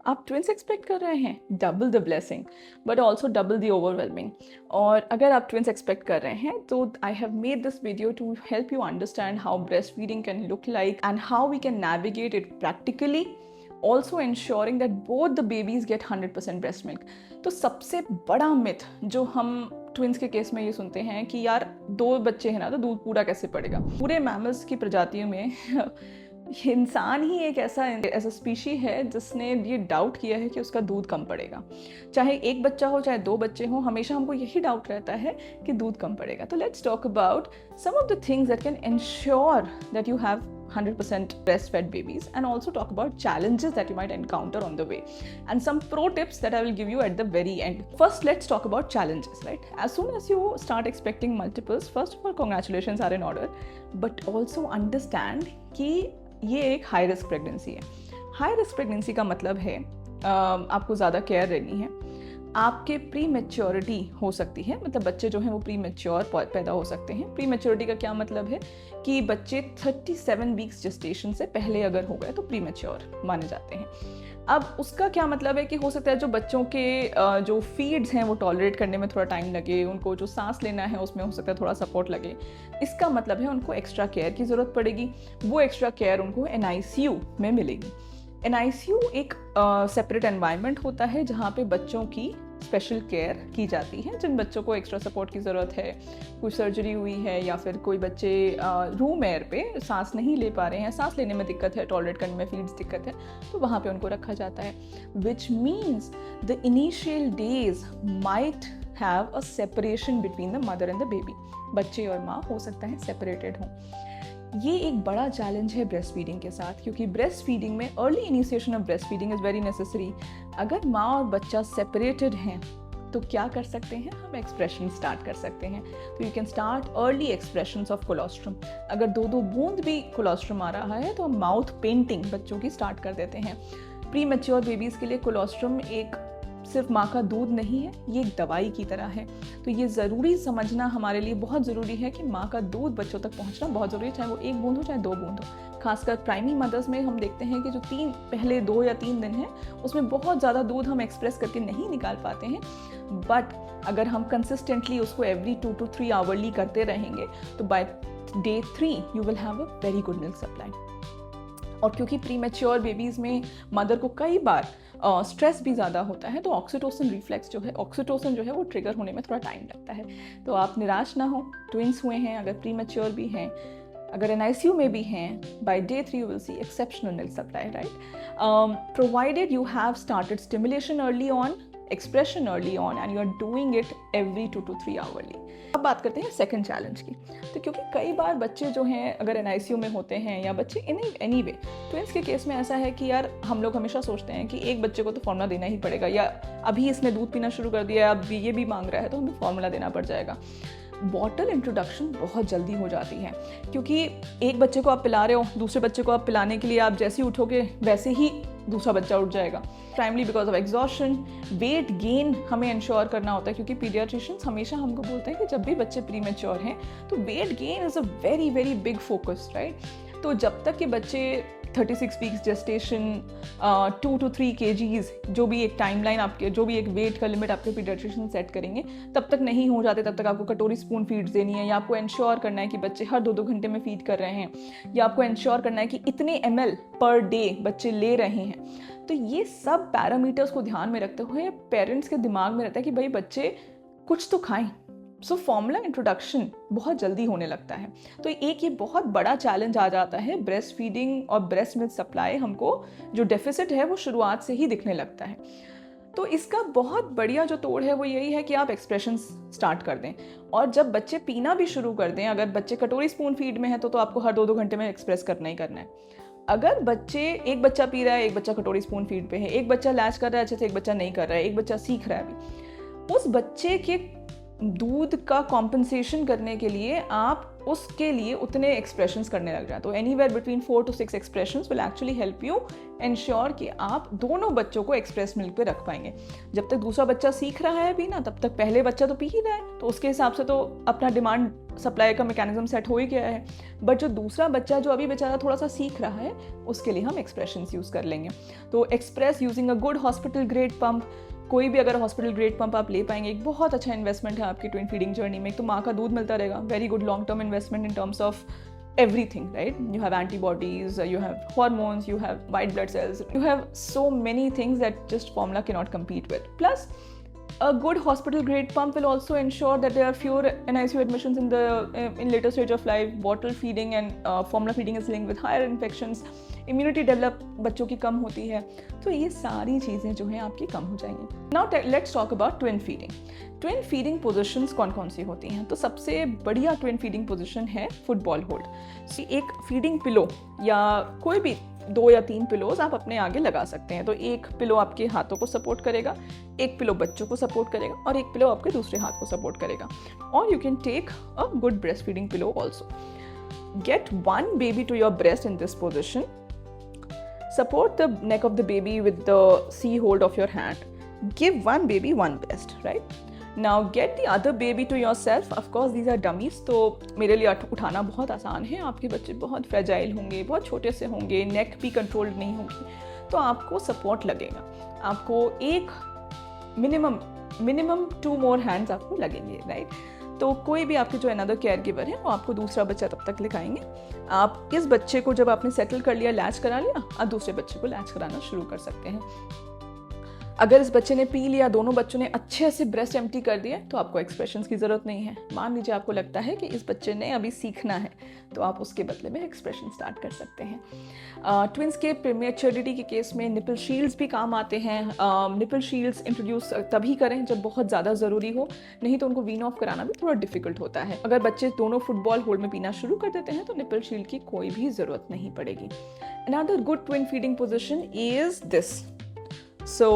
आप twins expect कर रहे हैं, double the blessing but also double the overwhelming. और अगर आप ट्विंस एक्सपेक्ट कर रहे हैं तो I have made this video to help you understand how breast feeding can look like and how we can navigate it practically, also ensuring that both the babies get 100% breast milk। तो सबसे बड़ा myth जो हम twins के case में ये सुनते हैं कि यार 2 बच्चे हैं ना तो दूध पूरा कैसे पड़ेगा। पूरे मैमल्स की प्रजातियों में इंसान ही एक ऐसा स्पीशी है जिसने ये डाउट किया है कि उसका दूध कम पड़ेगा। चाहे 1 बच्चा हो चाहे 2 बच्चे हो, हमेशा हमको यही डाउट रहता है कि दूध कम पड़ेगा। तो let's talk about some of the things that can ensure that you have 100% breastfed babies, and also talk about challenges that you might encounter on the way and some pro tips that I will give you at the very end. First, let's talk about challenges, right? As soon as you start expecting multiples, first of all, congratulations are in order, but also understand कि ये एक high risk pregnancy है। High risk pregnancy का मतलब है आपको ज़्यादा care लेनी है, आपके प्री मैच्योरिटी हो सकती है, मतलब बच्चे जो हैं वो प्री मैच्योर पैदा हो सकते हैं। प्री मैच्योरिटी का क्या मतलब है कि बच्चे 37 वीक्स जेस्टेशन से पहले अगर हो गए तो प्री मैच्योर माने जाते हैं। अब उसका क्या मतलब है कि हो सकता है जो बच्चों के जो फीड्स हैं वो टॉलरेट करने में थोड़ा टाइम लगे, उनको जो सांस लेना है उसमें हो सकता है थोड़ा सपोर्ट लगे। इसका मतलब है उनको एक्स्ट्रा केयर की ज़रूरत पड़ेगी, वो एक्स्ट्रा केयर उनको NICU में मिलेगी। NICU एक सेपरेट एनवायरनमेंट होता है जहाँ पे बच्चों की स्पेशल केयर की जाती है। जिन बच्चों को एक्स्ट्रा सपोर्ट की ज़रूरत है, कोई सर्जरी हुई है या फिर कोई बच्चे रूम एयर पे सांस नहीं ले पा रहे हैं, सांस लेने में दिक्कत है, टॉलरेट करने में फीड्स दिक्कत है, तो वहाँ पे उनको रखा जाता है। Which means the initial days might have a separation between the mother and the baby. बच्चे और माँ हो सकता है सेपरेटेड हों। ये एक बड़ा चैलेंज है ब्रेस्ट फीडिंग के साथ, क्योंकि ब्रेस्ट फीडिंग में early initiation of breast feeding is very necessary. अगर माँ और बच्चा सेपरेटेड हैं तो क्या कर सकते हैं, हम एक्सप्रेशन स्टार्ट कर सकते हैं। तो you can start early expressions of colostrum. अगर 2-2 बूंद भी कोलोस्ट्रम आ रहा है तो हम माउथ पेंटिंग बच्चों की स्टार्ट कर देते हैं। प्री मैच्योर बेबीज़ के लिए कोलोस्ट्रम एक सिर्फ माँ का दूध नहीं है, ये एक दवाई की तरह है। तो ये ज़रूरी समझना हमारे लिए बहुत ज़रूरी है कि माँ का दूध बच्चों तक पहुँचना बहुत ज़रूरी है, चाहे वो 1 बूंद हो चाहे 2 बूंद हो। खासकर प्राइमरी मदर्स में हम देखते हैं कि जो पहले 2 या 3 दिन हैं उसमें बहुत ज़्यादा दूध हम एक्सप्रेस करके नहीं निकाल पाते हैं, बट अगर हम कंसिस्टेंटली उसको एवरी 2 to 3 आवरली करते रहेंगे तो by day 3 you will have a very good milk supply. और क्योंकि प्री मैच्योर बेबीज़ में मदर को कई बार स्ट्रेस भी ज़्यादा होता है, तो ऑक्सीटोसिन रिफ्लेक्स जो है, ऑक्सीटोसिन जो है वो ट्रिगर होने में थोड़ा टाइम लगता है। तो आप निराश ना हो, ट्विंस हुए हैं, अगर प्री मैच्योर भी हैं, अगर NICU में भी हैं, by day 3 you will see exceptional milk supply, right. Provided you have started stimulation early on, expression early on and you are doing it every 2 to 3 hourly. अब बात करते हैं सेकंड चैलेंज की। तो क्योंकि कई बार बच्चे जो हैं अगर NICU में होते हैं या बच्चे एनीवे ट्विंस के केस में ऐसा है कि यार हम लोग हमेशा सोचते हैं कि एक बच्चे को तो फॉर्मूला देना ही पड़ेगा, या अभी इसने दूध पीना शुरू कर दिया, अब ये भी मांग रहा है तो हमें फॉर्मूला देना पड़ जाएगा। बॉटल इंट्रोडक्शन बहुत जल्दी हो जाती है, क्योंकि एक बच्चे को आप पिला रहे हो, दूसरे बच्चे को आप पिलाने के लिए आप जैसे ही उठोगे वैसे ही दूसरा बच्चा उठ जाएगा। Primarily because of exhaustion. Weight gain हमें इंश्योर करना होता है, क्योंकि पीडियाट्रिशियंस हमेशा हमको बोलते हैं कि जब भी बच्चे प्री मैच्योर हैं तो weight gain is a very very big focus, right. तो जब तक कि बच्चे 36 वीक्स जेस्टेशन 2 to 3 kgs जो भी एक टाइमलाइन आपके, जो भी एक वेट का लिमिट आपके पीडियाट्रिशियन सेट करेंगे, तब तक नहीं हो जाते, तब तक आपको कटोरी स्पून फीड्स देनी है, या आपको इंश्योर करना है कि बच्चे हर 2-2 घंटे में फीड कर रहे हैं, या आपको इंश्योर करना है कि इतने ml पर डे बच्चे ले रहे हैं। तो ये सब पैरामीटर्स को ध्यान में रखते हुए पेरेंट्स के दिमाग में रहता है कि भाई बच्चे कुछ तो खाएं। सो फॉर्मूला इंट्रोडक्शन बहुत जल्दी होने लगता है। तो एक ये बहुत बड़ा चैलेंज आ जाता है ब्रेस्ट फीडिंग और ब्रेस्ट मिल्क सप्लाई, हमको जो डेफिसिट है वो शुरुआत से ही दिखने लगता है। तो इसका बहुत बढ़िया जो तोड़ है वो यही है कि आप एक्सप्रेशन स्टार्ट कर दें, और जब बच्चे पीना भी शुरू कर दें, अगर बच्चे कटोरी स्पून फीड में है तो आपको हर 2-2 घंटे में एक्सप्रेस करना ही करना है। अगर एक बच्चा पी रहा है, एक बच्चा कटोरी स्पून फीड पे है, एक बच्चा लैच कर रहा है अच्छे से, एक बच्चा नहीं कर रहा है, एक बच्चा सीख रहा है अभी, उस बच्चे के दूध का कॉम्पनसेशन करने के लिए आप उसके लिए उतने एक्सप्रेशंस करने लग जाए। तो anywhere between 4 to 6 expressions will actually help you ensure कि आप दोनों बच्चों को एक्सप्रेस मिल्क पे रख पाएंगे। जब तक दूसरा बच्चा सीख रहा है पीना, तब तक पहले बच्चा तो पी ही रहा है, तो उसके हिसाब से तो अपना डिमांड सप्लाई का मैकेनिज्म सेट हो ही गया है। बट जो दूसरा बच्चा जो अभी बेचारा थोड़ा सा सीख रहा है, उसके लिए हम एक्सप्रेशंस यूज़ कर लेंगे। तो express using a good hospital grade pump. कोई भी अगर हॉस्पिटल ग्रेड पंप आप ले पाएंगे, एक बहुत अच्छा इन्वेस्टमेंट है आपकी ट्विन फीडिंग जर्नी में। एक तो माँ का दूध मिलता रहेगा, very good long term investment in terms of everything, right? You have antibodies, you have hormones, you have white blood cells, you have so many things that just formula cannot compete with. Plus, a good hospital grade pump will also ensure that there are fewer NICU admissions in later stage of life. Bottle feeding and formula feeding is linked with higher infections. Immunity develop बच्चों की कम होती है, तो ये सारी चीज़ें जो हैं आपकी कम हो जाएंगी। Now let's talk about twin feeding. Twin feeding positions कौन कौन सी होती हैं? तो सबसे बढ़िया ट्विन फीडिंग पोजीशन है फुटबॉल होल्ड। एक फीडिंग पिलो या कोई भी 2 या 3 पिलोज आप अपने आगे लगा सकते हैं। तो एक पिलो आपके हाथों को सपोर्ट करेगा, एक पिलो बच्चों को सपोर्ट करेगा और एक पिलो आपके दूसरे हाथ को सपोर्ट करेगा। और you can take a good breast feeding pillow also. Get one baby to your breast in this position. Support the neck of the baby with the C hold of your hand. Give one baby one breast, right? Now get the other baby to yourself. Of course these are dummies, तो मेरे लिए उठाना बहुत आसान है। आपके बच्चे बहुत फ्रेजाइल होंगे, बहुत छोटे से होंगे, नेक भी कंट्रोल्ड नहीं होगी, तो आपको सपोर्ट लगेगा। आपको एक मिनिमम 2 more hands आपको लगेंगे, राइट? तो कोई भी आपके जो अनदर केयर गिवर है वो आपको दूसरा बच्चा तब तक लिखाएंगे। आप इस बच्चे को जब आपने सेटल कर लिया, लैच करा लिया, आप दूसरे बच्चे को लैच कराना शुरू कर सकते हैं। अगर इस बच्चे ने पी लिया, दोनों बच्चों ने अच्छे से ब्रेस्ट एम्प्टी कर दिया, तो आपको एक्सप्रेशंस की ज़रूरत नहीं है। मान लीजिए आपको लगता है कि इस बच्चे ने अभी सीखना है, तो आप उसके बदले में एक्सप्रेशन स्टार्ट कर सकते हैं। ट्विंस के प्रीमेच्योरिटी के केस में निपल शील्ड्स भी काम आते हैं। निपल शील्ड्स इंट्रोड्यूस तभी करें जब बहुत ज़्यादा ज़रूरी हो, नहीं तो उनको वीन ऑफ कराना भी थोड़ा डिफिकल्ट होता है। अगर बच्चे दोनों फुटबॉल होल्ड में पीना शुरू कर देते हैं तो निपल शील्ड की कोई भी ज़रूरत नहीं पड़ेगी। Another good twin feeding position is this. So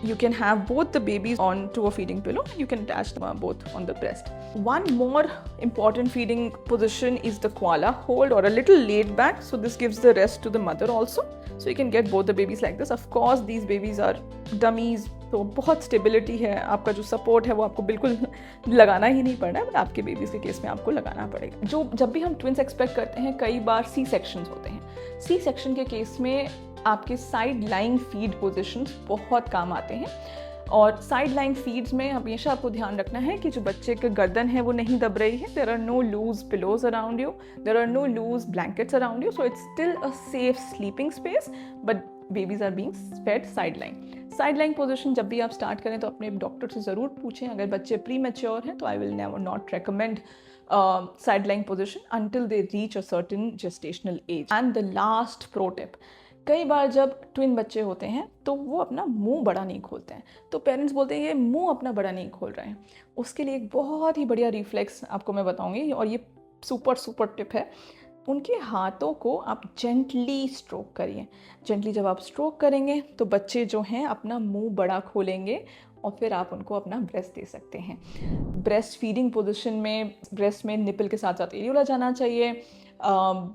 you can have both the babies onto a feeding pillow. You can attach them both on the breast. One more important feeding position is the koala hold, or a little laid back. So this gives the rest to the mother also. So you can get both the babies like this. Of course these babies are dummies, तो बहुत stability है। आपका जो support है वो आपको बिल्कुल लगाना ही नहीं पड़ना है, बट आपके बेबीज़ के केस में आपको लगाना पड़ेगा। जब भी हम ट्विंस एक्सपेक्ट करते हैं, कई बार सी सेक्शंस होते हैं। सी सेक्शन के केस में आपके साइड लाइन फीड पोजिशंस बहुत काम आते हैं। और साइड लाइन फीड्स में हमेशा आपको ध्यान रखना है कि जो बच्चे की गर्दन है वो नहीं दब रही है। There are no loose pillows around you, there are no loose blankets around you, so it's still a safe sleeping space, but babies are being fed side line. Side line position जब भी आप start करें तो अपने doctor से ज़रूर पूछें। अगर बच्चे प्री मैच्योर हैं तो I will never not recommend sideline position until they reach a certain gestational age. And the last pro tip, कई बार जब ट्विन बच्चे होते हैं तो वो अपना मुंह बड़ा नहीं खोलते हैं, तो पेरेंट्स बोलते हैं ये मुंह अपना बड़ा नहीं खोल रहे हैं। उसके लिए एक बहुत ही बढ़िया रिफ्लेक्स आपको मैं बताऊंगी, और ये सुपर टिप है। उनके हाथों को आप जेंटली स्ट्रोक करिए। जेंटली जब आप स्ट्रोक करेंगे तो बच्चे जो हैं अपना मुंह बड़ा खोलेंगे और फिर आप उनको अपना ब्रेस्ट दे सकते हैं। ब्रेस्ट फीडिंग पोजीशन में ब्रेस्ट में निपल के साथ साथ एरियोला जाना चाहिए।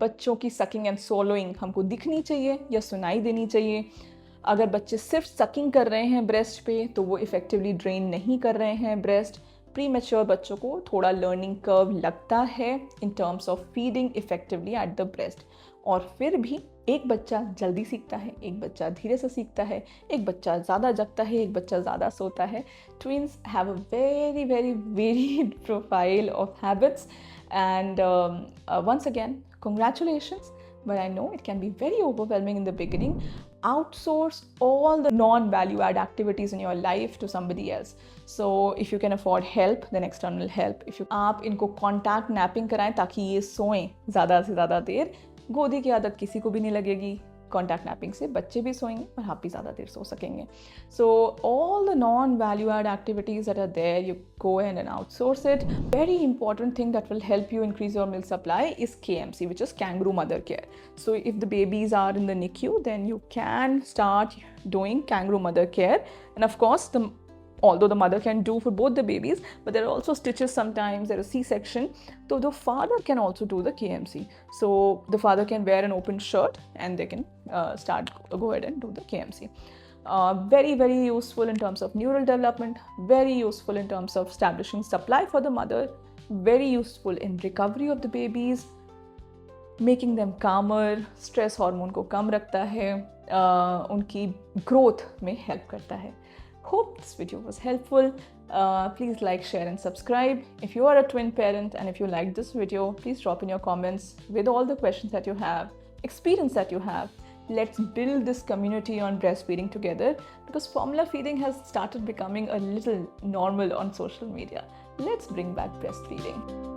बच्चों की सकिंग एंड सोलोइंग हमको दिखनी चाहिए या सुनाई देनी चाहिए। अगर बच्चे सिर्फ सकिंग कर रहे हैं ब्रेस्ट पे तो वो इफ़ेक्टिवली ड्रेन नहीं कर रहे हैं ब्रेस्ट। प्री मैच्योर बच्चों को थोड़ा लर्निंग कर्व लगता है in terms of feeding effectively at the breast. और फिर भी एक बच्चा जल्दी सीखता है, एक बच्चा धीरे से सीखता है, एक बच्चा ज़्यादा जगता है, एक बच्चा ज़्यादा सोता है। Twins have a very very varied profile of habits and once again congratulations, but I know it can be very overwhelming in the beginning. Outsource all the non-value add activities in your life to somebody else. So if you can afford help, then external help. आप इनको contact napping कराएं ताकि ये सोएं ज़्यादा से ज़्यादा देर। गोदी की आदत किसी को भी नहीं लगेगी। कॉन्टैक्ट नैपिंग से बच्चे भी सोएंगे और आप भी ज़्यादा देर सो सकेंगे। So all the non value add activities that are there, you go ahead and outsource it. Very important thing that will help you increase your milk supply is KMC, which is kangaroo mother care. So if the babies are in the NICU, then you can start doing kangaroo mother care. And of course, the although the mother can do for both the babies, but there are also stitches sometimes, there is C-section. So the father can also do the KMC. So the father can wear an open shirt and they can go ahead and do the KMC. Very, very useful in terms of neural development, very useful in terms of establishing supply for the mother, very useful in recovery of the babies, making them calmer, stress hormone को कम रखता है, उनकी growth में help करता है. Hope this video was helpful. Please like, share and subscribe. If you are a twin parent and if you liked this video, please drop in your comments with all the questions that you have, experience that you have. Let's build this community on breastfeeding together, because formula feeding has started becoming a little normal on social media. Let's bring back breastfeeding.